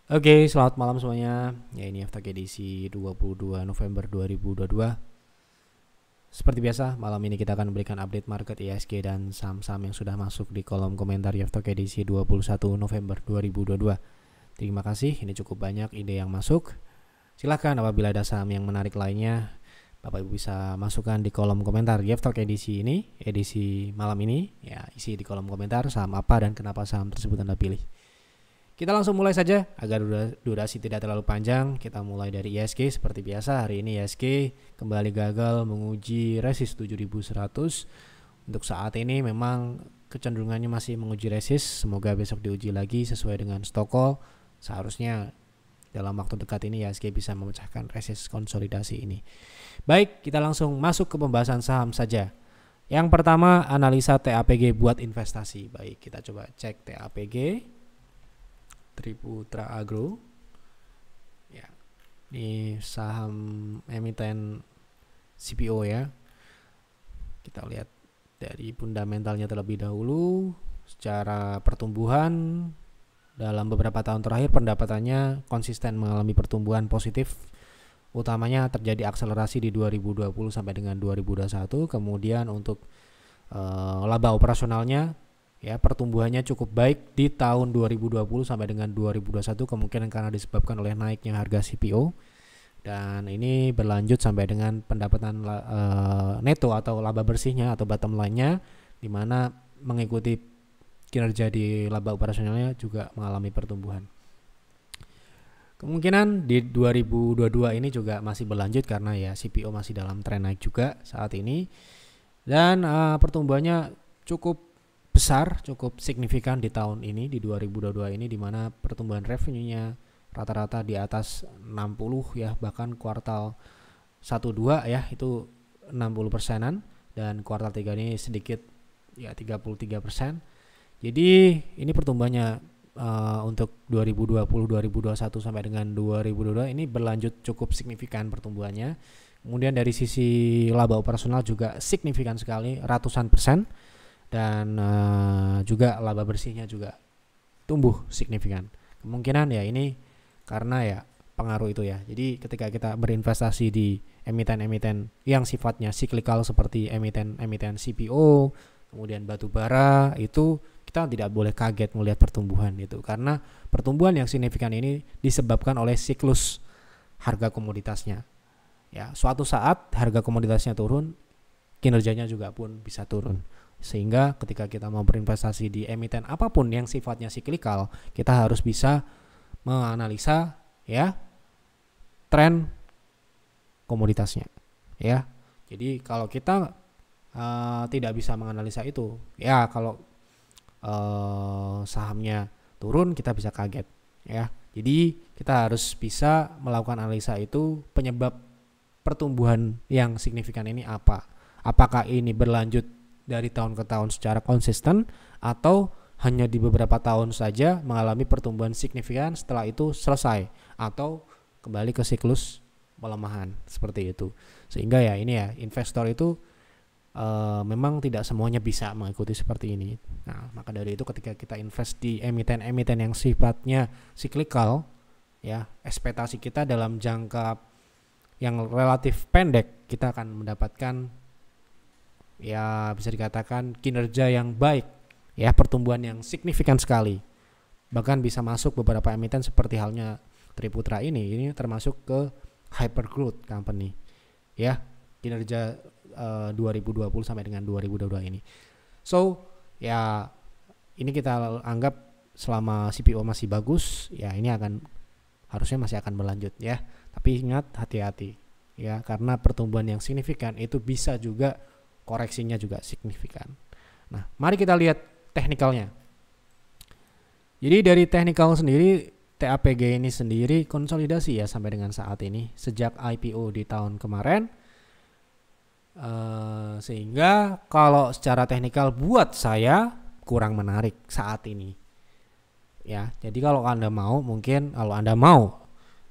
Oke, selamat malam semuanya. Ya, ini FTK edisi 22 November 2022. Seperti biasa, malam ini kita akan memberikan update market IHSG dan saham-saham yang sudah masuk di kolom komentar FTK edisi 21 November 2022. Terima kasih, ini cukup banyak ide yang masuk. Silahkan apabila ada saham yang menarik lainnya, Bapak Ibu bisa masukkan di kolom komentar FTK edisi ini, edisi malam ini. Ya, isi di kolom komentar saham apa dan kenapa saham tersebut Anda pilih. Kita langsung mulai saja agar durasi tidak terlalu panjang. Kita mulai dari IHSG seperti biasa. Hari ini IHSG kembali gagal menguji resist 7100. Untuk saat ini memang kecenderungannya masih menguji resist. Semoga besok diuji lagi sesuai dengan stock call. Seharusnya dalam waktu dekat ini IHSG bisa memecahkan resist konsolidasi ini. Baik, kita langsung masuk ke pembahasan saham saja. Yang pertama, analisa TAPG buat investasi. Baik, kita coba cek TAPG. Triputra Agro. Ya. Ini saham emiten CPO ya. Kita lihat dari fundamentalnya terlebih dahulu. Secara pertumbuhan dalam beberapa tahun terakhir pendapatannya konsisten mengalami pertumbuhan positif. Utamanya terjadi akselerasi di 2020 sampai dengan 2021. Kemudian untuk laba operasionalnya ya, pertumbuhannya cukup baik di tahun 2020 sampai dengan 2021, kemungkinan karena disebabkan oleh naiknya harga CPO, dan ini berlanjut sampai dengan pendapatan neto atau laba bersihnya atau bottom line-nya, di mana mengikuti kinerja di laba operasionalnya juga mengalami pertumbuhan. Kemungkinan di 2022 ini juga masih berlanjut karena ya CPO masih dalam tren naik juga saat ini, dan pertumbuhannya cukup besar, cukup signifikan di tahun ini, di 2022 ini, di mana pertumbuhan revenue-nya rata-rata di atas 60 ya, bahkan kuartal 1-2 ya itu 60%-an, dan kuartal 3 ini sedikit ya 33%. Jadi ini pertumbuhannya untuk 2020, 2021 sampai dengan 2022 ini berlanjut cukup signifikan pertumbuhannya. Kemudian dari sisi laba operasional juga signifikan sekali, ratusan persen. Dan juga laba bersihnya juga tumbuh signifikan. Kemungkinan ya ini karena ya pengaruh itu ya. Jadi ketika kita berinvestasi di emiten-emiten yang sifatnya siklikal seperti emiten-emiten CPO, kemudian batu bara, itu kita tidak boleh kaget melihat pertumbuhan itu, karena pertumbuhan yang signifikan ini disebabkan oleh siklus harga komoditasnya. Ya, suatu saat harga komoditasnya turun, kinerjanya juga pun bisa turun. Sehingga ketika kita mau berinvestasi di emiten apapun yang sifatnya siklikal, kita harus bisa menganalisa ya tren komoditasnya ya. Jadi kalau kita tidak bisa menganalisa itu ya, kalau sahamnya turun kita bisa kaget ya. Jadi kita harus bisa melakukan analisa itu, penyebab pertumbuhan yang signifikan ini apa. Apakah ini berlanjut dari tahun ke tahun secara konsisten, atau hanya di beberapa tahun saja mengalami pertumbuhan signifikan setelah itu selesai, atau kembali ke siklus pelemahan seperti itu. Sehingga ya ini ya, investor itu memang tidak semuanya bisa mengikuti seperti ini. Nah, maka dari itu ketika kita invest di emiten-emiten yang sifatnya siklikal ya, ekspektasi kita dalam jangka yang relatif pendek kita akan mendapatkan ya bisa dikatakan kinerja yang baik ya, pertumbuhan yang signifikan sekali, bahkan bisa masuk beberapa emiten seperti halnya Triputra ini termasuk ke hyper growth company ya, kinerja 2020 sampai dengan 2022 ini. So ya ini kita anggap selama CPO masih bagus ya, ini harusnya masih akan berlanjut ya, tapi ingat hati-hati ya, karena pertumbuhan yang signifikan itu bisa juga koreksinya juga signifikan. Nah, mari kita lihat teknikalnya. Jadi dari teknikal sendiri, TAPG ini sendiri konsolidasi ya sampai dengan saat ini sejak IPO di tahun kemarin. Sehingga kalau secara teknikal buat saya kurang menarik saat ini. Ya, jadi kalau Anda mau,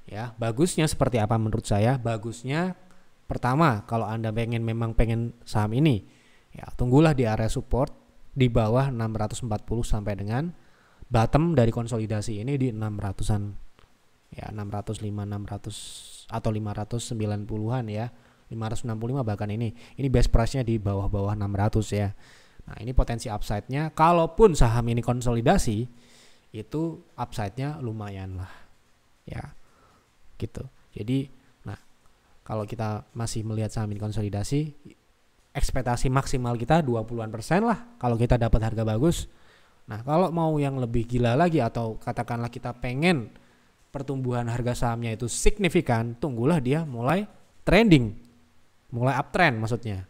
ya, bagusnya seperti apa menurut saya? Bagusnya pertama, kalau Anda memang pengen saham ini, ya tunggulah di area support di bawah 640 sampai dengan bottom dari konsolidasi ini di 600-an ya 605, 600 atau 590-an ya, 565 bahkan ini base price-nya di bawah-bawah 600 ya. Nah ini potensi upside-nya, kalaupun saham ini konsolidasi itu upside-nya lumayan lah ya gitu. Jadi nah kalau kita masih melihat saham ini konsolidasi, ekspektasi maksimal kita 20% lah kalau kita dapat harga bagus. Nah kalau mau yang lebih gila lagi, atau katakanlah kita pengen pertumbuhan harga sahamnya itu signifikan, tunggulah dia mulai trending, mulai uptrend maksudnya,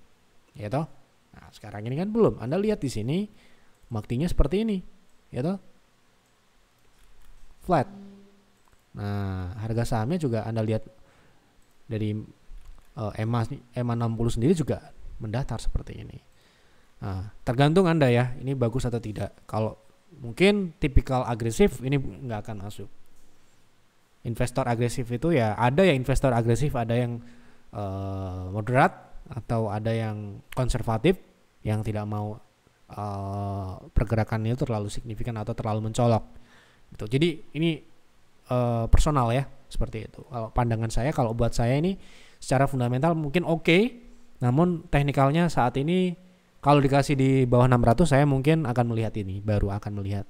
ya toh. Nah sekarang ini kan belum. Anda lihat di sini MACD-nya seperti ini, ya toh, flat. Nah harga sahamnya juga Anda lihat dari EMA 60 sendiri juga mendatar seperti ini. Nah, tergantung Anda ya, ini bagus atau tidak. Kalau mungkin tipikal agresif, ini nggak akan masuk. Investor agresif itu ya ada ya, investor agresif ada yang moderat, atau ada yang konservatif yang tidak mau pergerakannya itu terlalu signifikan atau terlalu mencolok. Gitu. Jadi ini personal ya, seperti itu. Kalau pandangan saya, kalau buat saya ini secara fundamental mungkin oke, namun teknikalnya saat ini kalau dikasih di bawah 600 saya mungkin akan melihat ini, baru akan melihat.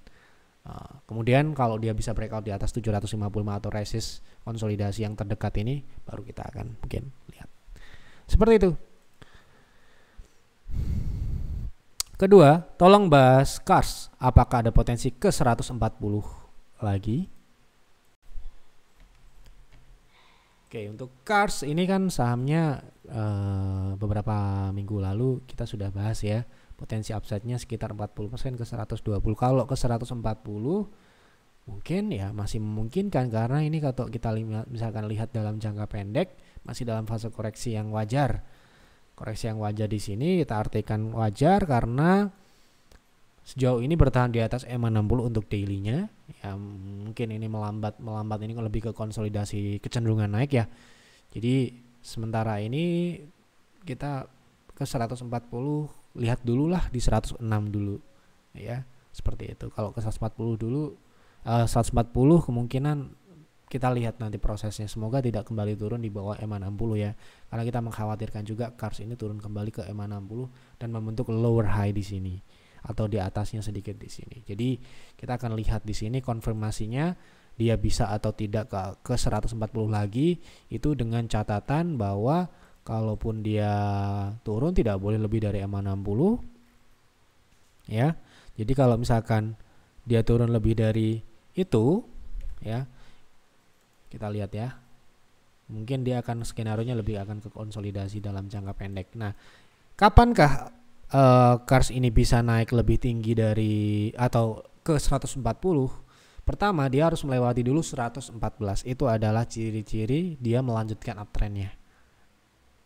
Kemudian kalau dia bisa breakout di atas 755 atau resist konsolidasi yang terdekat ini, baru kita akan mungkin lihat. Seperti itu. Kedua, tolong bahas Kars. Apakah ada potensi ke 140 lagi? Oke, untuk Kars ini kan sahamnya beberapa minggu lalu kita sudah bahas ya, potensi upside-nya sekitar 40% ke 120. Kalau ke 140 mungkin ya masih memungkinkan, karena ini kalau kita misalkan lihat dalam jangka pendek masih dalam fase koreksi yang wajar. Koreksi yang wajar di sini kita artikan wajar karena sejauh ini bertahan di atas EMA 60 untuk daily-nya. Ya mungkin ini melambat ini lebih ke konsolidasi kecenderungan naik ya. Jadi sementara ini kita ke 140, lihat dulu lah di 106 dulu ya, seperti itu. Kalau ke 140 dulu 140 kemungkinan kita lihat nanti prosesnya, semoga tidak kembali turun di bawah EMA 60 ya, karena kita mengkhawatirkan juga Kars ini turun kembali ke EMA 60 dan membentuk lower high di sini atau di atasnya sedikit di sini. Jadi kita akan lihat di sini konfirmasinya dia bisa atau tidak ke 140 lagi, itu dengan catatan bahwa kalaupun dia turun tidak boleh lebih dari EMA 60 ya. Jadi kalau misalkan dia turun lebih dari itu ya, kita lihat ya, mungkin dia akan skenario-nya lebih akan ke konsolidasi dalam jangka pendek. Nah, kapankah Kars ini bisa naik lebih tinggi dari atau ke 140? Pertama, dia harus melewati dulu 114. Itu adalah ciri-ciri dia melanjutkan uptrendnya.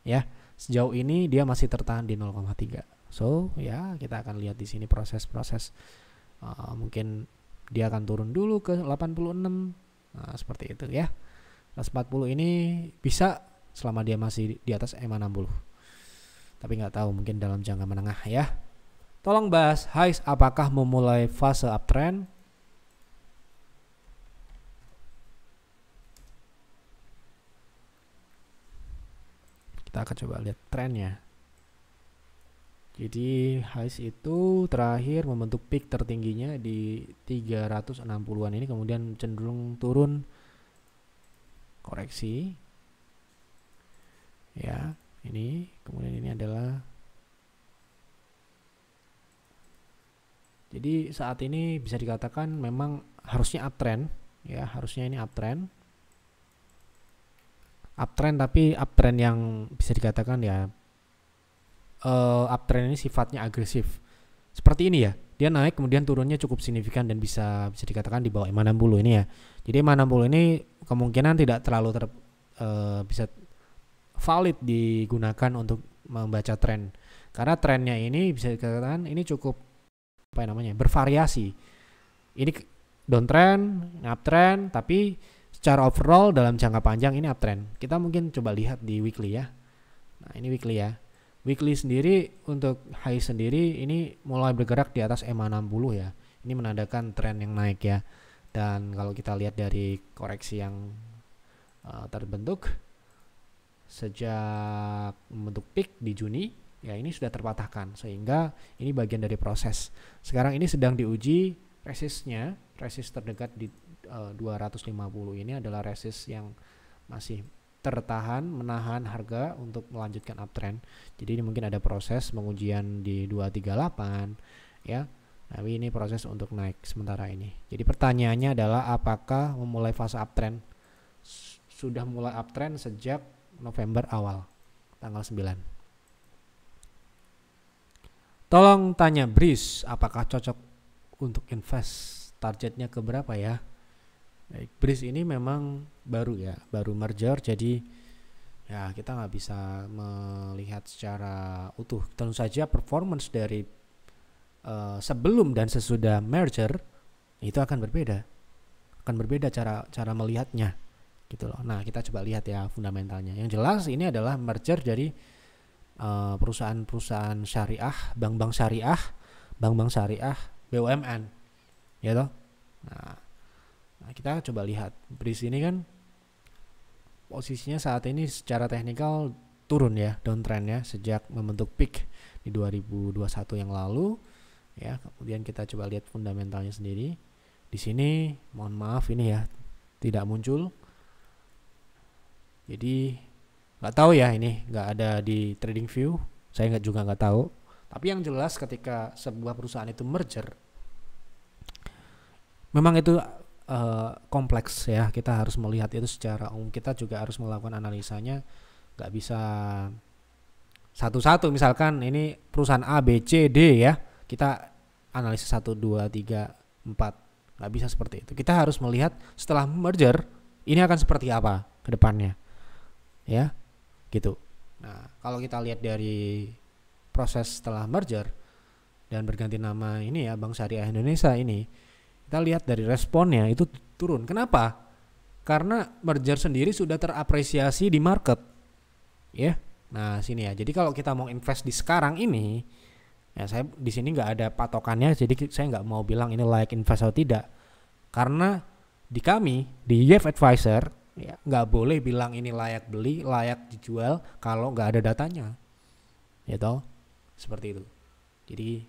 Ya, sejauh ini dia masih tertahan di 0,3. So, ya kita akan lihat di sini proses-proses. Mungkin dia akan turun dulu ke 86. Nah, seperti itu ya. 140 ini bisa selama dia masih di atas EMA 60. Tapi nggak tahu, mungkin dalam jangka menengah ya. Tolong bahas HISE, apakah memulai fase uptrend? Kita akan coba lihat trennya. Jadi HISE itu terakhir membentuk peak tertingginya di 360-an ini, kemudian cenderung turun koreksi. Ya, ini kemudian ini adalah, jadi saat ini bisa dikatakan memang harusnya uptrend ya, harusnya ini uptrend tapi uptrend yang bisa dikatakan ya uptrend ini sifatnya agresif seperti ini ya. Dia naik kemudian turunnya cukup signifikan dan bisa dikatakan di bawah EMA 60 ini ya. Jadi EMA 60 ini kemungkinan tidak terlalu bisa valid digunakan untuk membaca tren, karena trennya ini bisa dikatakan ini cukup bervariasi. Ini downtrend, uptrend, tapi secara overall dalam jangka panjang ini uptrend. Kita mungkin coba lihat di weekly ya. Nah ini weekly ya. Weekly sendiri untuk high sendiri ini mulai bergerak di atas EMA 60 ya. Ini menandakan tren yang naik ya. Dan kalau kita lihat dari koreksi yang terbentuk sejak membentuk peak di Juni, ya ini sudah terpatahkan, sehingga ini bagian dari proses. Sekarang ini sedang diuji resistnya, resist terdekat di 250 ini adalah resist yang masih tertahan, menahan harga untuk melanjutkan uptrend. Jadi ini mungkin ada proses pengujian di 238 ya. Tapi ini proses untuk naik sementara ini. Jadi pertanyaannya adalah apakah memulai fase uptrend? Sudah mulai uptrend sejak November awal, tanggal 9. Tolong tanya Breeze, apakah cocok untuk invest? Targetnya ke berapa ya? Baik, Breeze ini memang baru ya, baru merger, jadi ya kita nggak bisa melihat secara utuh. Tentu saja performance dari sebelum dan sesudah merger itu akan berbeda cara melihatnya gitu loh. Nah, kita coba lihat ya fundamentalnya. Yang jelas ini adalah merger dari perusahaan-perusahaan syariah, bank-bank syariah, BUMN, ya toh. Nah, kita coba lihat Breeze ini kan posisinya saat ini secara teknikal turun ya, downtrend ya, sejak membentuk peak di 2021 yang lalu. Ya, kemudian kita coba lihat fundamentalnya sendiri. Di sini, mohon maaf ini ya tidak muncul. Jadi nggak tahu ya, ini nggak ada di trading view. Saya juga nggak tahu. Tapi yang jelas ketika sebuah perusahaan itu merger, memang itu kompleks ya. Kita harus melihat itu secara umum. Kita juga harus melakukan analisanya. Nggak bisa satu-satu. Misalkan ini perusahaan A, B, C, D ya. Kita analisis 1, 2, 3, 4. Nggak bisa seperti itu. Kita harus melihat setelah merger ini akan seperti apa ke depannya. Ya, gitu. Nah, kalau kita lihat dari proses setelah merger dan berganti nama ini ya, Bank Syariah Indonesia ini, kita lihat dari responnya itu turun. Kenapa? Karena merger sendiri sudah terapresiasi di market. Ya. Nah, sini ya. Jadi kalau kita mau invest di sekarang ini, ya saya di sini nggak ada patokannya, jadi saya nggak mau bilang ini layak invest atau tidak. Karena di kami, di YF Advisor, ya nggak boleh bilang ini layak beli, layak dijual kalau nggak ada datanya, ya toh, seperti itu. Jadi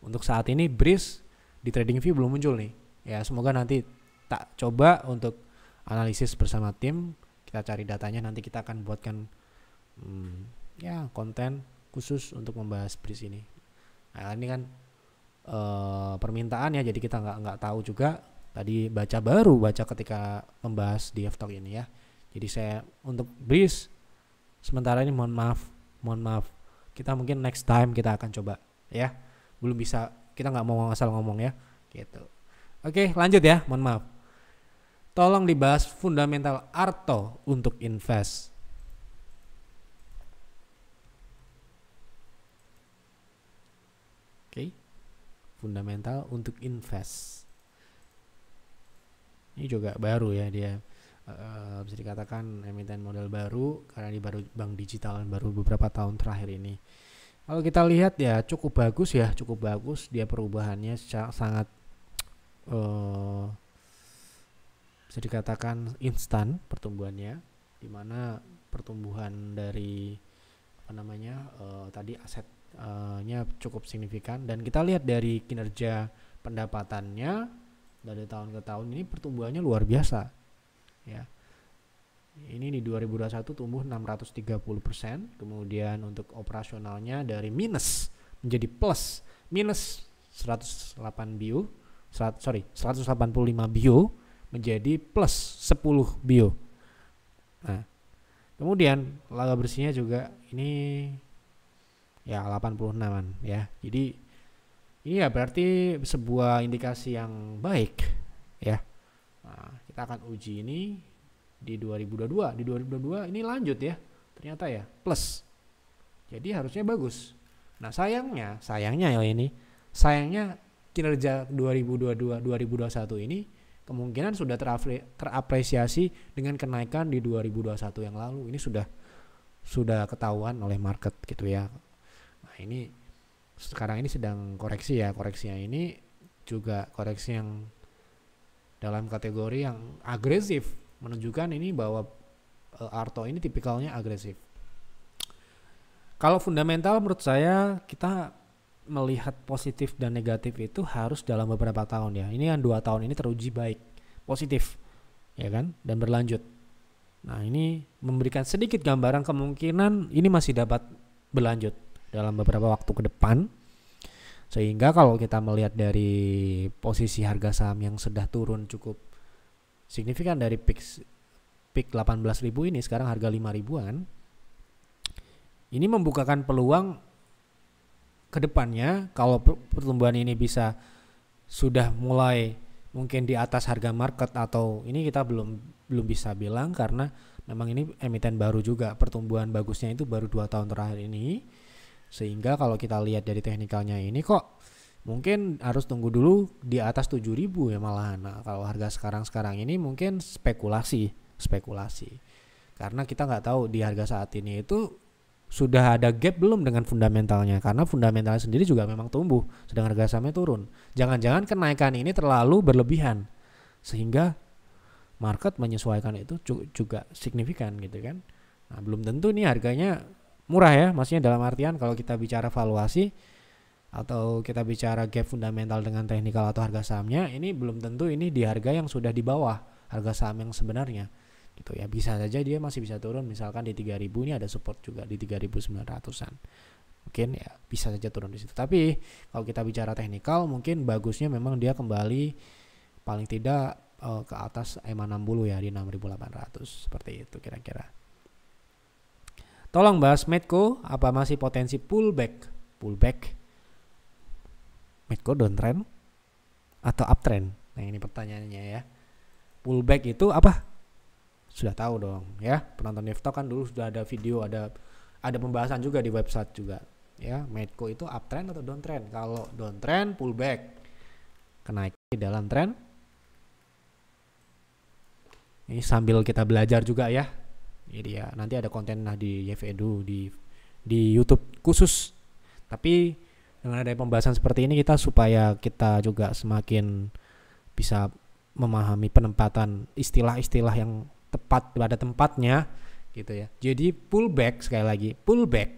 untuk saat ini Breeze di trading view belum muncul nih, ya semoga nanti tak coba untuk analisis bersama tim, kita cari datanya, nanti kita akan buatkan ya konten khusus untuk membahas Breeze ini. Nah ini kan permintaan ya, jadi kita nggak tahu juga. Tadi baca ketika membahas di F-Talk ini ya. Jadi saya untuk Breeze sementara ini mohon maaf. Kita mungkin next time kita akan coba ya. Belum bisa, kita nggak mau asal ngomong ya. Gitu. Oke, lanjut ya. Mohon maaf. Tolong dibahas fundamental Arto untuk invest. Oke. Fundamental untuk invest. Ini juga baru ya, dia bisa dikatakan emiten modal baru karena ini baru bank digital baru beberapa tahun terakhir ini. Kalau kita lihat ya cukup bagus dia perubahannya sangat bisa dikatakan instan pertumbuhannya, dimana pertumbuhan dari tadi asetnya cukup signifikan, dan kita lihat dari kinerja pendapatannya dari tahun ke tahun ini pertumbuhannya luar biasa ya. Ini di 2021 tumbuh 630%, kemudian untuk operasionalnya dari minus menjadi plus, minus 185 bio menjadi plus 10 bio. Nah, kemudian laba bersihnya juga ini ya 86-an ya. Jadi ini ya berarti sebuah indikasi yang baik ya. Nah, kita akan uji ini di 2022. Di 2022 ini lanjut ya. Ternyata ya plus. Jadi harusnya bagus. Nah, sayangnya ya ini. Sayangnya kinerja 2022 2021 ini kemungkinan sudah terapresiasi dengan kenaikan di 2021 yang lalu. Ini sudah ketahuan oleh market gitu ya. Nah, ini sekarang ini sedang koreksi ya. Koreksinya ini juga koreksi yang dalam kategori yang agresif, menunjukkan ini bahwa Arto ini tipikalnya agresif. Kalau fundamental menurut saya kita melihat positif dan negatif itu harus dalam beberapa tahun ya. Ini yang 2 tahun ini teruji baik, positif, ya kan, dan berlanjut. Nah ini memberikan sedikit gambaran kemungkinan ini masih dapat berlanjut dalam beberapa waktu ke depan. Sehingga kalau kita melihat dari posisi harga saham yang sudah turun cukup signifikan dari peak 18.000 ini, sekarang harga 5.000-an, ini membukakan peluang ke depannya kalau pertumbuhan ini bisa sudah mulai mungkin di atas harga market, atau ini kita belum bisa bilang karena memang ini emiten baru juga, pertumbuhan bagusnya itu baru 2 tahun terakhir ini. Sehingga kalau kita lihat dari teknikalnya ini kok mungkin harus tunggu dulu di atas 7.000 ya malahan. Nah, kalau harga sekarang ini mungkin spekulasi. Karena kita nggak tahu di harga saat ini itu sudah ada gap belum dengan fundamentalnya, karena fundamentalnya sendiri juga memang tumbuh sedang harga sahamnya turun. Jangan-jangan kenaikan ini terlalu berlebihan sehingga market menyesuaikan itu juga signifikan gitu kan. Nah, belum tentu nih harganya murah ya, maksudnya dalam artian kalau kita bicara valuasi atau kita bicara gap fundamental dengan teknikal atau harga sahamnya, ini belum tentu ini di harga yang sudah di bawah harga saham yang sebenarnya gitu ya. Bisa saja dia masih bisa turun, misalkan di 3.000 ini ada support juga di 3.900-an. Mungkin ya bisa saja turun di situ. Tapi kalau kita bicara teknikal mungkin bagusnya memang dia kembali paling tidak ke atas EMA 60 ya, di 6.800 seperti itu kira-kira. Tolong bahas Medco, apa masih potensi pullback? Medco downtrend atau uptrend? Nah ini pertanyaannya ya. Pullback itu apa? Sudah tahu dong ya. Penonton Devtalk kan dulu sudah ada video, ada pembahasan juga di website juga ya. Medco itu uptrend atau downtrend? Kalau downtrend pullback, kenaikan di dalam trend. Ini sambil kita belajar juga ya. Jadi ya nanti ada konten di YFEdu di YouTube khusus. Tapi dengan ada pembahasan seperti ini supaya kita juga semakin bisa memahami penempatan istilah-istilah yang tepat pada tempatnya gitu ya. Jadi pullback, sekali lagi, pullback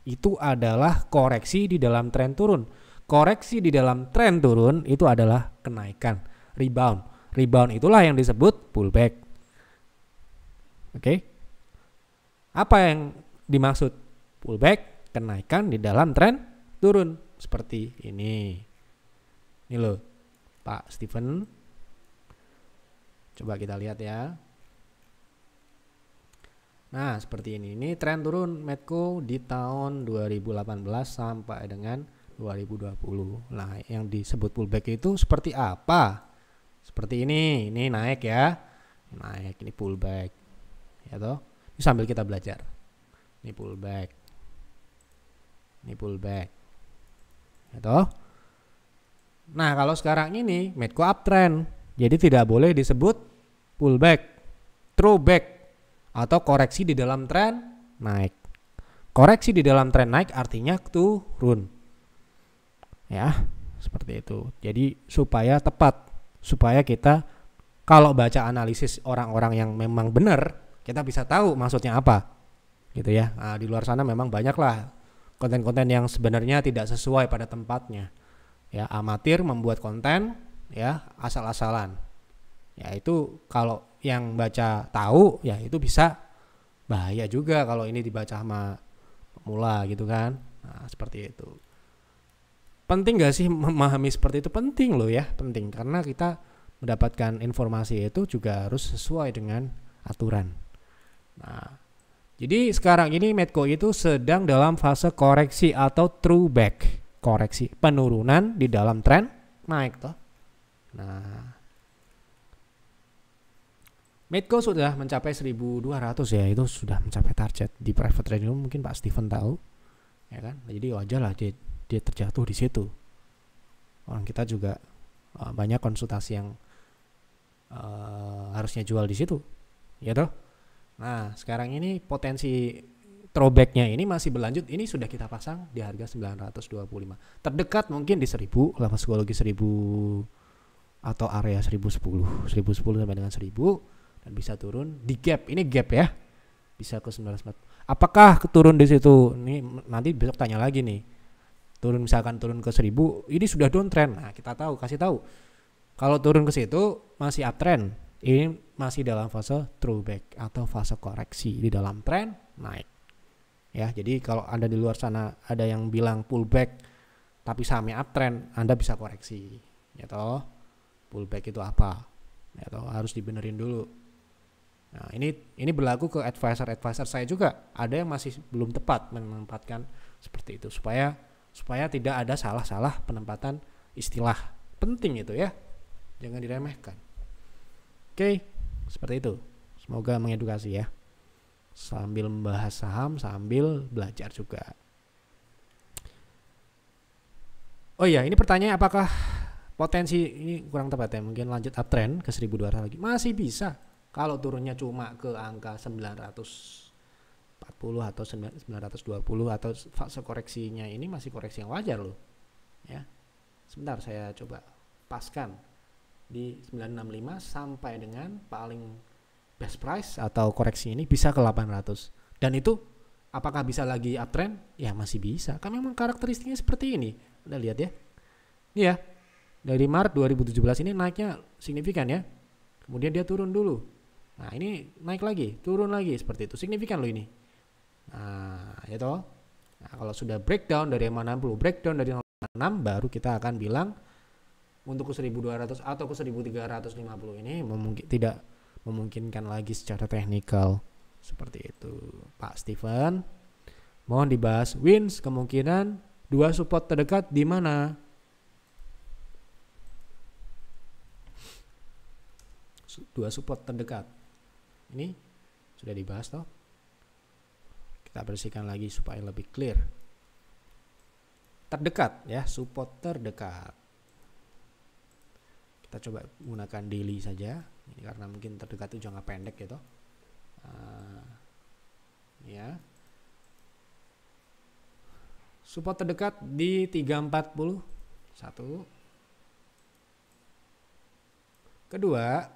itu adalah koreksi di dalam tren turun. Koreksi di dalam tren turun itu adalah kenaikan, rebound. Rebound itulah yang disebut pullback. Oke? Apa yang dimaksud pullback? Kenaikan di dalam tren turun seperti ini. Ini loh, Pak Steven. Coba kita lihat ya. Nah, seperti ini. Ini tren turun Medco di tahun 2018 sampai dengan 2020. Nah, yang disebut pullback itu seperti apa? Seperti ini naik ya. Naik, ini pullback. Ya toh? Ini sambil kita belajar. Ini pullback. Ya toh? Nah, kalau sekarang ini Medco uptrend. Jadi tidak boleh disebut pullback, throwback, atau koreksi di dalam tren naik. Koreksi di dalam tren naik artinya turun. Ya, seperti itu. Jadi supaya tepat, supaya kita kalau baca analisis orang-orang yang memang benar, kita bisa tahu maksudnya apa. Gitu ya. Nah, di luar sana memang banyaklah konten-konten yang sebenarnya tidak sesuai pada tempatnya. Ya, amatir membuat konten ya asal-asalan. Ya itu kalau yang baca tahu ya itu bisa bahaya juga kalau ini dibaca sama pemula gitu kan. Nah, seperti itu. Penting gak sih memahami seperti itu? Penting loh ya, penting karena kita mendapatkan informasi itu juga harus sesuai dengan aturan. Nah, jadi sekarang ini Medco itu sedang dalam fase koreksi atau throwback, koreksi penurunan di dalam tren naik toh. Nah, Medco sudah mencapai 1.200 ya, itu sudah mencapai target di private trading room, mungkin Pak Steven tahu, ya kan? Jadi wajar lah dia terjatuh di situ. Orang kita juga banyak konsultasi yang harusnya jual di situ, ya toh. Nah, sekarang ini potensi throwbacknya ini masih berlanjut. Ini sudah kita pasang di harga 925. Terdekat mungkin di 1.000, lama psikologi 1.000 atau area 1010 sampai dengan 1000 dan bisa turun di gap. Ini gap ya. Bisa ke 940. Apakah turun di situ? Ini nanti besok tanya lagi nih. Misalkan turun ke 1000, ini sudah downtrend. Nah, kita kasih tahu. Kalau turun ke situ masih uptrend. Ini masih dalam fase throwback atau fase koreksi, di dalam tren naik. Ya, jadi kalau Anda di luar sana ada yang bilang pullback tapi sahamnya uptrend, Anda bisa koreksi. Ya toh. Pullback itu apa? Ya toh, harus dibenerin dulu. Nah, ini berlaku ke advisor saya juga. Ada yang masih belum tepat menempatkan seperti itu supaya tidak ada salah penempatan istilah. Penting itu ya. Jangan diremehkan. Oke, seperti itu. Semoga mengedukasi ya. Sambil membahas saham, sambil belajar juga. Oh iya, ini pertanyaan, apakah potensi ini kurang tepat ya? Mungkin lanjut uptrend ke 1200 lagi. Masih bisa. Kalau turunnya cuma ke angka 940 atau 920 atau fase koreksinya ini masih koreksi yang wajar loh. Ya. Sebentar saya coba paskan di 965 sampai dengan paling best price atau koreksi ini bisa ke 800. Dan itu apakah bisa lagi uptrend? Ya masih bisa. Kan memang karakteristiknya seperti ini. Anda lihat ya. Iya. Dari Maret 2017 ini naiknya signifikan ya. Kemudian dia turun dulu. Nah, ini naik lagi, turun lagi seperti itu. Signifikan loh ini. Nah, ya toh. Nah, kalau sudah breakdown dari 60, breakdown dari 6, baru kita akan bilang untuk ke 1200 atau ke 1350 ini tidak memungkinkan lagi secara teknikal. Seperti itu, Pak Steven. Mohon dibahas wins kemungkinan 2 support terdekat di mana? Dua support terdekat. Ini sudah dibahas toh. Kita bersihkan lagi supaya lebih clear. Terdekat ya, support terdekat. Kita coba gunakan daily saja. Ini karena mungkin terdekat itu jangka pendek gitu. Ya. Support terdekat di 340. Satu. Kedua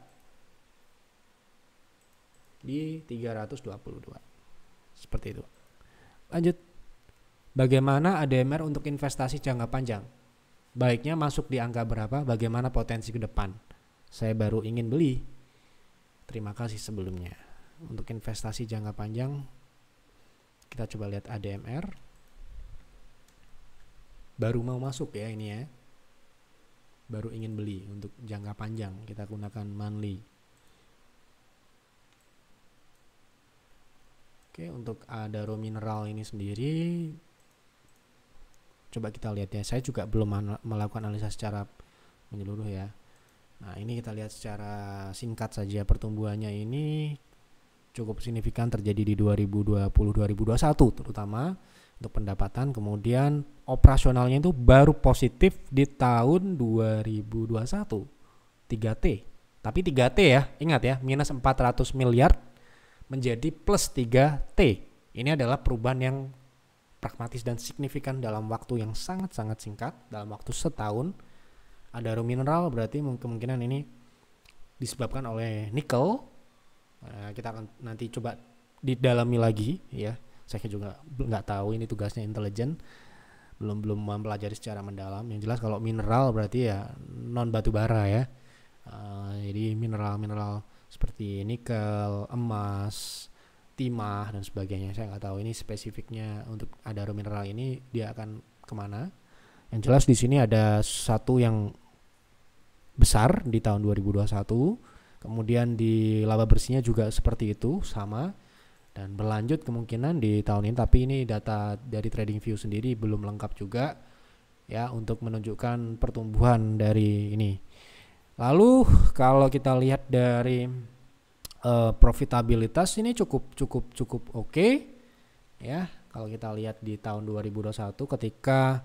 di 322. Seperti itu. Lanjut. Bagaimana ADMR untuk investasi jangka panjang? Baiknya masuk di angka berapa? Bagaimana potensi ke depan? Saya baru ingin beli. Terima kasih sebelumnya. Untuk investasi jangka panjang, kita coba lihat ADMR. Baru mau masuk ya ini ya. Baru ingin beli untuk jangka panjang. Kita gunakan monthly. Oke, untuk Adaro Mineral ini sendiri, coba kita lihat ya. Saya juga belum melakukan analisa secara menyeluruh ya. Nah, ini kita lihat secara singkat saja pertumbuhannya ini cukup signifikan terjadi di 2020-2021 terutama untuk pendapatan. Kemudian operasionalnya itu baru positif di tahun 2021 3T. Tapi 3T ya, ingat ya, minus 400 miliar menjadi plus 3T. Ini adalah perubahan yang pragmatis dan signifikan dalam waktu yang sangat-sangat singkat, dalam waktu setahun. Adaro Mineral berarti kemungkinan ini disebabkan oleh nikel. Kita akan nanti coba didalami lagi ya. Saya juga nggak tahu, ini tugasnya intelijen, belum mempelajari secara mendalam. Yang jelas kalau mineral berarti ya non batu bara ya. Jadi mineral seperti nikel, emas, timah dan sebagainya. Saya nggak tahu ini spesifiknya untuk Adaro Mineral ini dia akan kemana. Yang jelas di sini ada satu yang besar di tahun 2021. Kemudian di laba bersihnya juga seperti itu, sama. Dan berlanjut kemungkinan di tahun ini. Tapi ini data dari TradingView sendiri belum lengkap juga ya untuk menunjukkan pertumbuhan dari ini. Lalu kalau kita lihat dari profitabilitas ini cukup oke ya. Kalau kita lihat di tahun 2021 ketika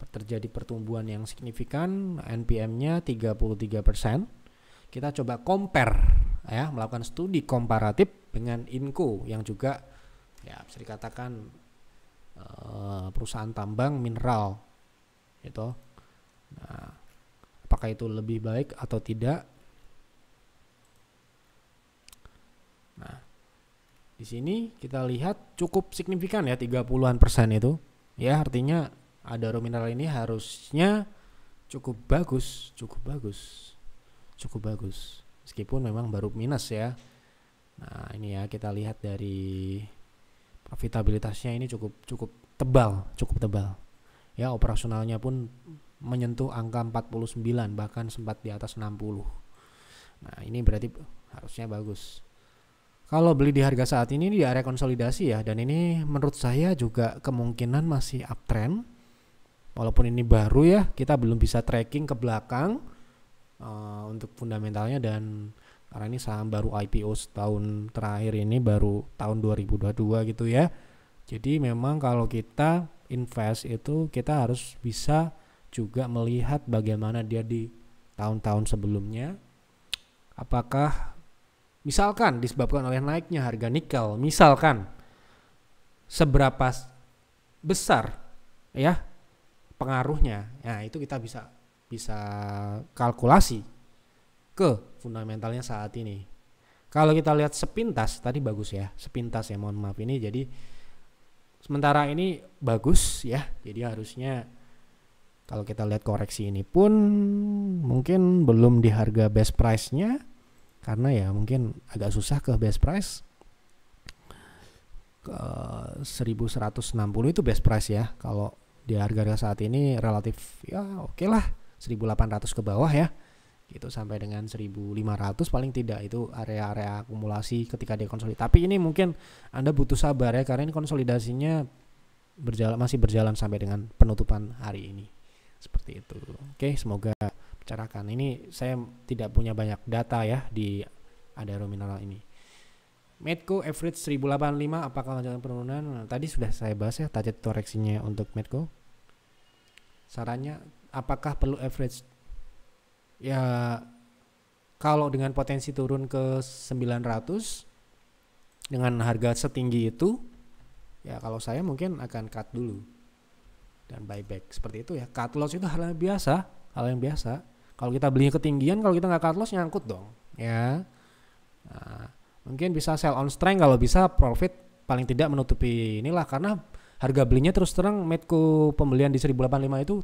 terjadi pertumbuhan yang signifikan, NPM-nya 33%. Kita coba compare ya, melakukan studi komparatif dengan Inco yang juga ya bisa dikatakan perusahaan tambang mineral itu. Nah, apakah itu lebih baik atau tidak. Nah, di sini kita lihat cukup signifikan ya, 30-an% itu. Ya, artinya Adaro Mineral ini harusnya cukup bagus. Meskipun memang baru minus ya. Nah, ini ya kita lihat dari profitabilitasnya ini cukup tebal. Ya, operasionalnya pun menyentuh angka 49, bahkan sempat di atas 60. Nah, ini berarti harusnya bagus. Kalau beli di harga saat ini di area konsolidasi ya, dan ini menurut saya juga kemungkinan masih uptrend. Walaupun ini baru ya, kita belum bisa tracking ke belakang untuk fundamentalnya, dan karena ini saham baru IPO setahun terakhir ini, baru tahun 2022 gitu ya. Jadi memang kalau kita invest itu kita harus bisa juga melihat bagaimana dia di tahun-tahun sebelumnya. Apakah misalkan disebabkan oleh naiknya harga nikel, misalkan seberapa besar ya pengaruhnya. Nah, itu kita bisa kalkulasi ke fundamentalnya saat ini. Kalau kita lihat sepintas tadi bagus ya, mohon maaf ini, jadi sementara ini bagus ya. Jadi harusnya kalau kita lihat koreksi ini pun mungkin belum di harga best price-nya, karena ya mungkin agak susah ke best price. Ke 1160 itu best price ya. Kalau di harga saat ini relatif ya oke lah, 1800 ke bawah ya. Gitu sampai dengan 1500 paling tidak, itu area-area akumulasi ketika dia konsolidasi. Tapi ini mungkin Anda butuh sabar ya, karena ini konsolidasinya masih berjalan sampai dengan penutupan hari ini. Seperti itu. Oke, semoga bicarakan. Ini saya tidak punya banyak data ya di Adaro Mineral ini. Medco average 1085, apakah lanjutan penurunan? Nah, tadi sudah saya bahas ya target koreksinya untuk Medco. Sarannya apakah perlu average? Ya kalau dengan potensi turun ke 900 dengan harga setinggi itu, ya kalau saya mungkin akan cut dulu dan buyback seperti itu ya. Cut loss itu hal yang biasa. Kalau kita belinya ketinggian, kalau kita nggak cut loss nyangkut dong ya. Nah, mungkin bisa sell on strength, kalau bisa profit paling tidak menutupi inilah, karena harga belinya terus terang Medco pembelian di 1085 itu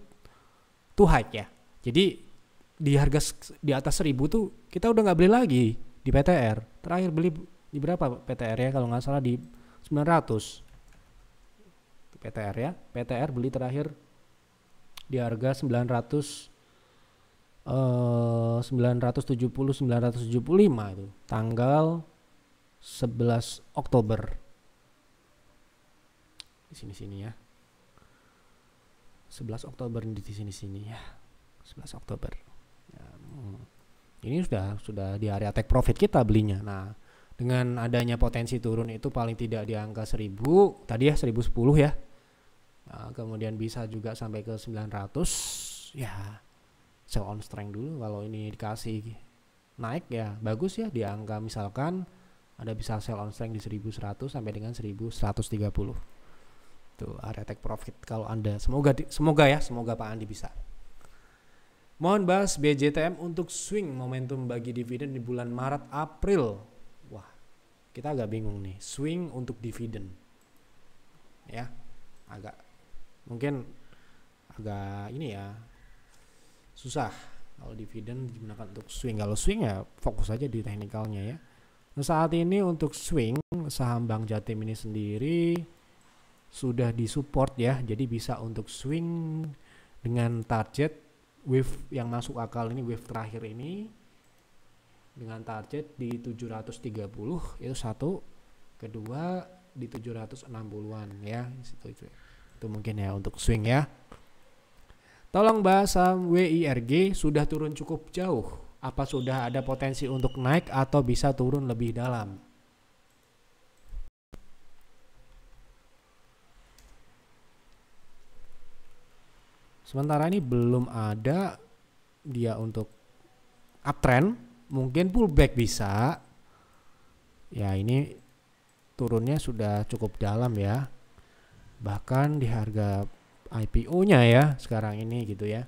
too high ya. Jadi di harga di atas 1000 tuh kita udah nggak beli lagi di PTR. Terakhir beli di berapa PTR ya, kalau nggak salah di 900 PTR ya. PTR beli terakhir di harga 975 itu tanggal 11 Oktober. Di sini ya. 11 Oktober di sini ya. 11 Oktober. Ya, ini sudah di area take profit kita belinya. Nah, dengan adanya potensi turun itu paling tidak di angka 1000, tadi ya 1010 ya. Nah, kemudian bisa juga sampai ke 900 ya. Sell on strength dulu. Kalau ini dikasih naik ya bagus ya, di angka misalkan ada bisa sell on strength di 1100 sampai dengan 1130. Tuh area take profit kalau Anda. Semoga Pak Andi bisa. Mohon bahas BJTM untuk swing momentum bagi dividen di bulan Maret April. Wah, kita agak bingung nih, swing untuk dividen. Ya, mungkin agak ini ya, susah kalau dividen digunakan untuk swing. Kalau swing ya fokus aja di teknikalnya ya. Nah, saat ini untuk swing saham Bank Jatim ini sendiri sudah disupport ya, jadi bisa untuk swing dengan target wave yang masuk akal ini, wave terakhir ini dengan target di 730 itu satu, kedua di 760-an ya, itu mungkin ya untuk swing ya. Tolong bahas saham WIRG, sudah turun cukup jauh, apa sudah ada potensi untuk naik atau bisa turun lebih dalam? Sementara ini belum ada dia untuk uptrend, mungkin pullback bisa. Ya ini turunnya sudah cukup dalam ya. Bahkan di harga IPO-nya ya sekarang ini gitu ya.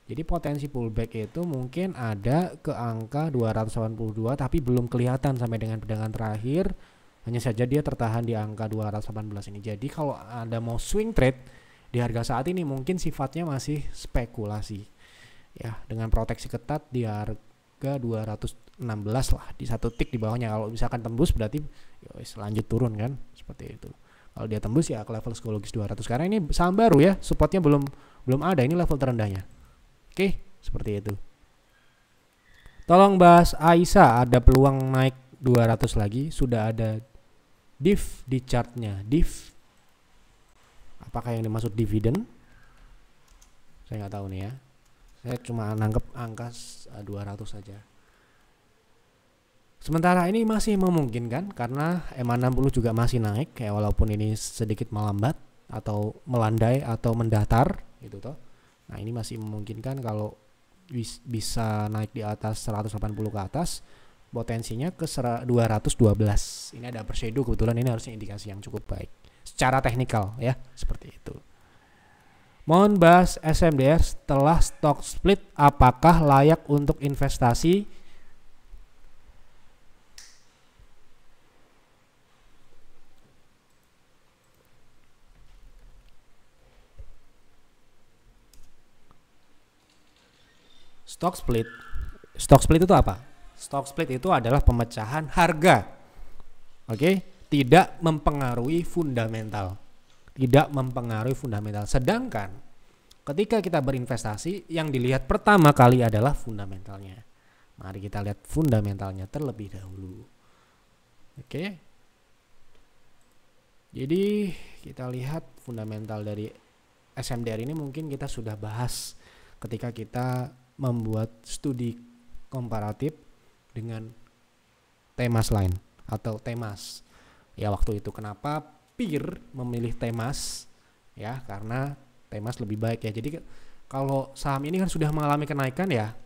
Jadi potensi pullback itu mungkin ada ke angka 282 tapi belum kelihatan sampai dengan perdagangan terakhir. Hanya saja dia tertahan di angka 218 ini. Jadi kalau Anda mau swing trade di harga saat ini mungkin sifatnya masih spekulasi. Ya, dengan proteksi ketat di harga 216 lah, di satu tick di bawahnya. Kalau misalkan tembus berarti lanjut turun kan, seperti itu. Kalau dia tembus ya ke level psikologis 200. Karena ini saham baru ya, supportnya belum ada, ini level terendahnya. Oke, seperti itu. Tolong bahas Aisyah, ada peluang naik 200 lagi, sudah ada div di chartnya. Div, apakah yang dimaksud dividen? Saya nggak tahu nih ya. Saya cuma nanggep angka 200 saja. Sementara ini masih memungkinkan karena EMA 60 juga masih naik ya, walaupun ini sedikit melambat atau melandai atau mendatar gitu toh. Nah, ini masih memungkinkan kalau bisa naik di atas 180 ke atas, potensinya ke 212. Ini ada upper shadow, kebetulan ini harusnya indikasi yang cukup baik secara teknikal ya, seperti itu. Mohon bahas SMDR setelah stock split, apakah layak untuk investasi? Stock split itu apa? Stock split itu adalah pemecahan harga. Oke, tidak mempengaruhi fundamental. Tidak mempengaruhi fundamental. Sedangkan ketika kita berinvestasi, yang dilihat pertama kali adalah fundamentalnya. Mari kita lihat fundamentalnya terlebih dahulu. Oke. Jadi kita lihat fundamental dari SMDR ini mungkin kita sudah bahas ketika kita membuat studi komparatif dengan Temas lain atau Temas. Ya, waktu itu kenapa peer memilih Temas? Ya, karena Temas lebih baik ya. Jadi kalau saham ini kan sudah mengalami kenaikan ya,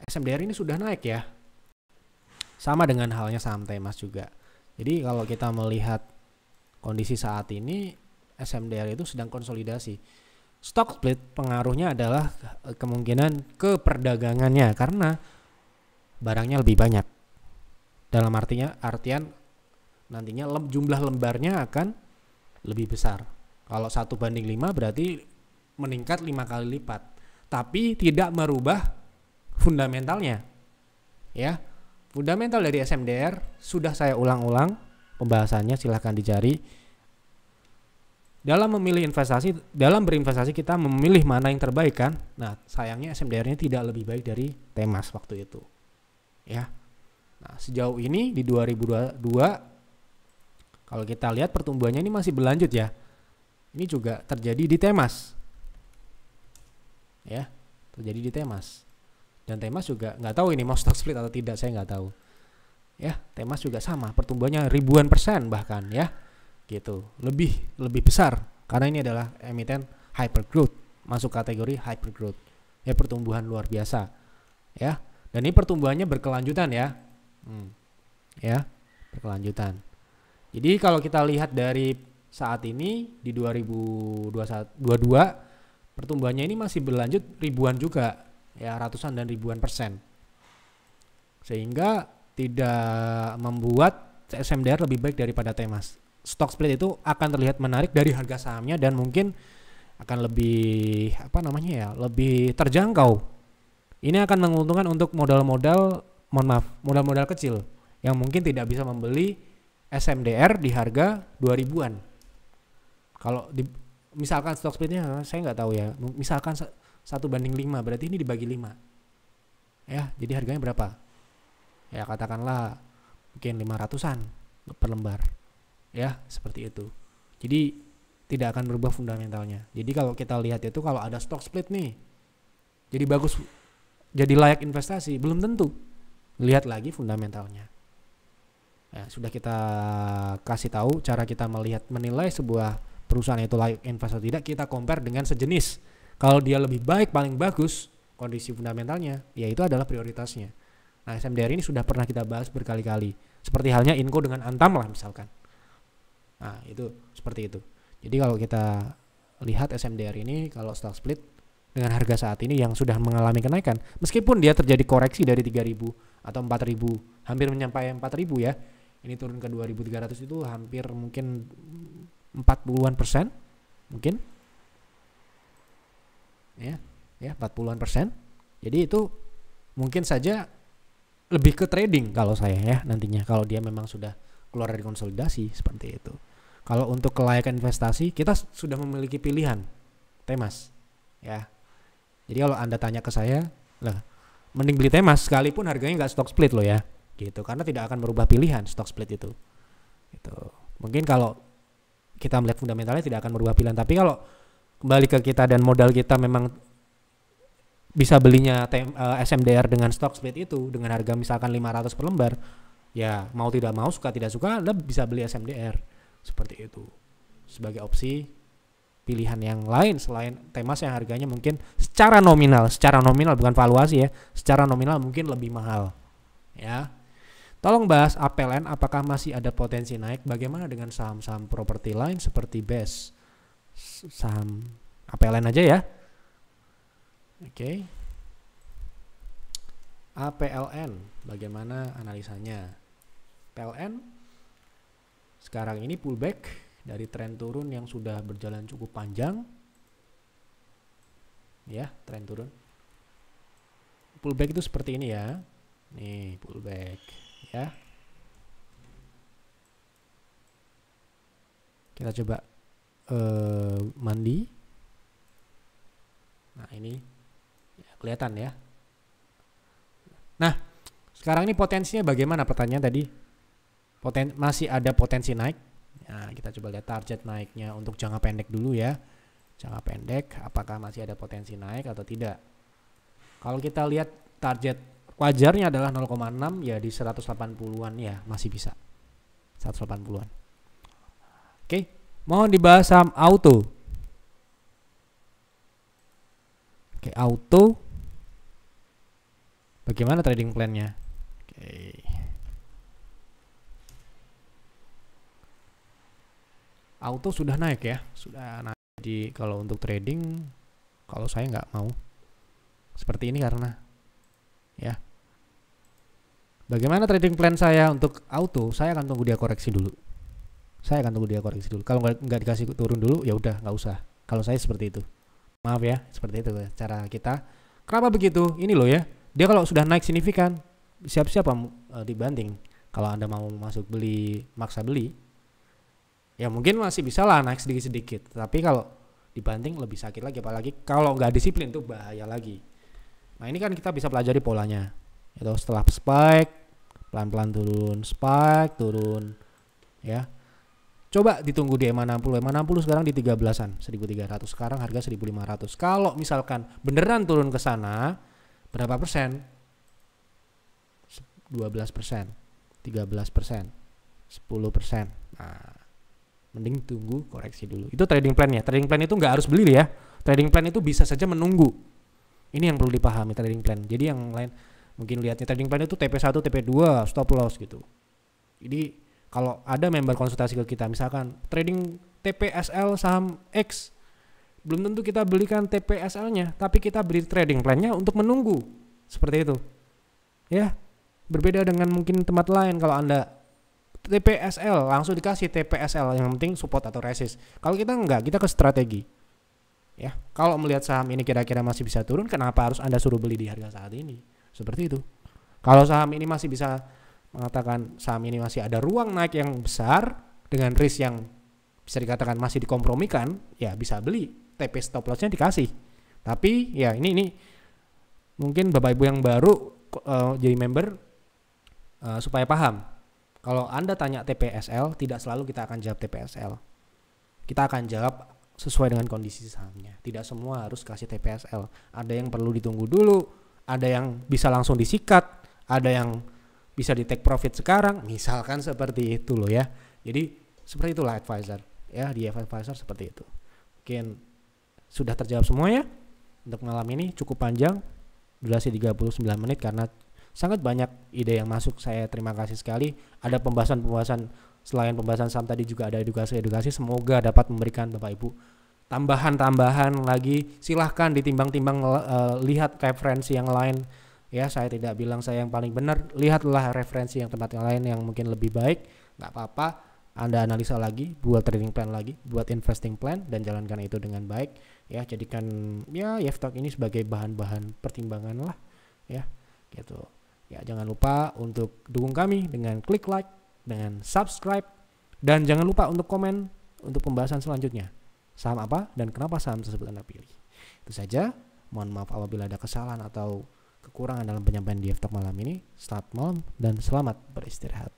SMDR ini sudah naik ya. Sama dengan halnya saham Temas juga. Jadi kalau kita melihat kondisi saat ini, SMDR itu sedang konsolidasi. Stock split pengaruhnya adalah kemungkinan ke perdagangannya karena barangnya lebih banyak. Dalam artian nantinya jumlah lembarnya akan lebih besar. Kalau 1:5 berarti meningkat 5 kali lipat. Tapi tidak merubah fundamentalnya. Ya. Fundamental dari SMDR sudah saya ulang-ulang pembahasannya, silahkan dicari. Dalam memilih investasi, dalam berinvestasi kita memilih mana yang terbaik kan. Nah, sayangnya SMDR-nya tidak lebih baik dari Temas waktu itu. Ya. Nah, sejauh ini di 2022 kalau kita lihat pertumbuhannya ini masih berlanjut ya. Ini juga terjadi di Temas. Ya, terjadi di Temas. Dan Temas juga nggak tahu ini mau stock split atau tidak, saya nggak tahu. Ya, Temas juga sama, pertumbuhannya ribuan persen bahkan ya. Gitu, lebih besar karena ini adalah emiten hyper growth, masuk kategori hyper growth ya, pertumbuhan luar biasa ya, dan ini pertumbuhannya berkelanjutan ya, ya berkelanjutan. Jadi kalau kita lihat dari saat ini di 2022 pertumbuhannya ini masih berlanjut ribuan juga ya, ratusan dan ribuan persen, sehingga tidak membuat SMDR lebih baik daripada Temas. Stock split itu akan terlihat menarik dari harga sahamnya dan mungkin akan lebih lebih terjangkau. Ini akan menguntungkan untuk modal-modal kecil yang mungkin tidak bisa membeli SMDR di harga 2000-an. Kalau misalkan stock splitnya saya nggak tahu ya, misalkan 1:5 berarti ini dibagi 5 ya, jadi harganya berapa ya, katakanlah mungkin 500-an per lembar ya, seperti itu. Jadi tidak akan berubah fundamentalnya. Jadi kalau kita lihat itu, kalau ada stock split nih jadi bagus, jadi layak investasi, belum tentu. Lihat lagi fundamentalnya ya. Sudah kita kasih tahu cara kita menilai sebuah perusahaan itu layak investasi atau tidak, kita compare dengan sejenis. Kalau dia lebih baik, paling bagus kondisi fundamentalnya, ya itu adalah prioritasnya. Nah, SMDR ini sudah pernah kita bahas berkali-kali, seperti halnya Inco dengan Antam lah misalkan. Nah, itu seperti itu. Jadi kalau kita lihat SMDR ini, kalau stock split dengan harga saat ini yang sudah mengalami kenaikan. Meskipun dia terjadi koreksi dari 3.000 atau 4.000, hampir mencapai 4.000 ya. Ini turun ke 2.300 itu hampir mungkin 40-an% mungkin. Ya, 40-an persen. Jadi itu mungkin saja lebih ke trading kalau saya ya nantinya, kalau dia memang sudah keluar dari konsolidasi seperti itu. Kalau untuk kelayakan investasi, kita sudah memiliki pilihan Temas ya. Jadi kalau Anda tanya ke saya, lah mending beli Temas sekalipun harganya nggak stock split loh ya, gitu. Karena tidak akan merubah pilihan stock split itu. Gitu. Mungkin kalau kita melihat fundamentalnya tidak akan merubah pilihan, tapi kalau kembali ke kita dan modal kita memang bisa belinya SMDR dengan stock split itu dengan harga misalkan 500 per lembar, ya mau tidak mau, suka tidak suka, Anda bisa beli SMDR seperti itu sebagai opsi pilihan yang lain selain Temas yang harganya mungkin secara nominal bukan valuasi ya, secara nominal mungkin lebih mahal ya. Tolong bahas APLN, apakah masih ada potensi naik? Bagaimana dengan saham-saham properti lain seperti BES? Saham APLN aja ya. Oke. APLN, bagaimana analisanya? PLN sekarang ini pullback dari tren turun yang sudah berjalan cukup panjang. Ya, tren turun. Pullback itu seperti ini ya. Nih, pullback ya. Kita coba mandi. Nah, ini ya, kelihatan ya. Nah, sekarang ini potensinya bagaimana pertanyaan tadi? Masih ada potensi naik. Nah, kita coba lihat target naiknya untuk jangka pendek dulu ya. Jangka pendek, apakah masih ada potensi naik atau tidak? Kalau kita lihat target wajarnya adalah 0,6 ya di 180-an ya, masih bisa. 180-an. Oke, mohon dibahas saham auto. Oke, auto. Bagaimana trading plan-nya? Oke. Auto sudah naik ya, sudah naik. Jadi kalau untuk trading, kalau saya nggak mau seperti ini karena ya. Bagaimana trading plan saya untuk auto? Saya akan tunggu dia koreksi dulu. Kalau nggak dikasih turun dulu, ya udah nggak usah. Kalau saya seperti itu. Maaf ya, seperti itu cara kita. Kenapa begitu? Ini loh ya. Dia kalau sudah naik signifikan, siap-siap dibanting. Kalau Anda mau masuk beli, maksa beli, ya mungkin masih bisa lah naik sedikit-sedikit. Tapi kalau dibanting lebih sakit lagi, apalagi kalau nggak disiplin tuh bahaya lagi. Nah ini kan kita bisa pelajari polanya. Itu setelah spike, pelan-pelan turun, spike, turun. Ya. Coba ditunggu di EMA 60. EMA 60 sekarang di 13-an, 1.300. Sekarang harga 1.500. Kalau misalkan beneran turun ke sana, berapa persen? 12%, 13%, 10%. Nah, mending tunggu koreksi dulu. Itu trading plan-nya. Trading plan itu nggak harus beli ya. Trading plan itu bisa saja menunggu. Ini yang perlu dipahami trading plan. Jadi yang lain mungkin lihatnya trading plan itu TP1, TP2, stop loss gitu. Jadi kalau ada member konsultasi ke kita, misalkan trading TPSL saham X, belum tentu kita belikan TPSL-nya, tapi kita beli trading plan-nya untuk menunggu. Seperti itu. Ya, berbeda dengan mungkin tempat lain. Kalau Anda TPSL langsung dikasih TPSL, yang penting support atau resist. Kalau kita enggak, kita ke strategi. Ya, kalau melihat saham ini kira-kira masih bisa turun, kenapa harus Anda suruh beli di harga saat ini? Seperti itu. Kalau saham ini masih bisa mengatakan saham ini masih ada ruang naik yang besar dengan risk yang bisa dikatakan masih dikompromikan, ya bisa beli. TP stop loss-nya dikasih. Tapi ya ini mungkin Bapak Ibu yang baru jadi member supaya paham. Kalau Anda tanya TPSL, tidak selalu kita akan jawab TPSL. Kita akan jawab sesuai dengan kondisi sahamnya. Tidak semua harus kasih TPSL. Ada yang perlu ditunggu dulu, ada yang bisa langsung disikat, ada yang bisa di take profit sekarang, misalkan seperti itu loh ya. Jadi seperti itulah advisor ya, di advisor seperti itu. Mungkin sudah terjawab semua ya. Untuk malam ini cukup panjang, durasi 39 menit karena sangat banyak ide yang masuk. Saya terima kasih sekali. Ada pembahasan selain pembahasan saham tadi juga ada edukasi. Semoga dapat memberikan Bapak Ibu tambahan lagi, silahkan ditimbang-timbang, lihat referensi yang lain ya. Saya tidak bilang saya yang paling benar, lihatlah referensi yang tempat yang lain yang mungkin lebih baik, nggak apa-apa. Anda analisa lagi, buat trading plan lagi, buat investing plan, dan jalankan itu dengan baik ya. Jadikan ya Yeftalk ini sebagai bahan-bahan pertimbangan lah ya, gitu ya. Jangan lupa untuk dukung kami dengan klik like, dengan subscribe, dan jangan lupa untuk komen untuk pembahasan selanjutnya. Saham apa dan kenapa saham tersebut Anda pilih. Itu saja. Mohon maaf apabila ada kesalahan atau kekurangan dalam penyampaian di Yeftalk malam ini. Selamat malam dan selamat beristirahat.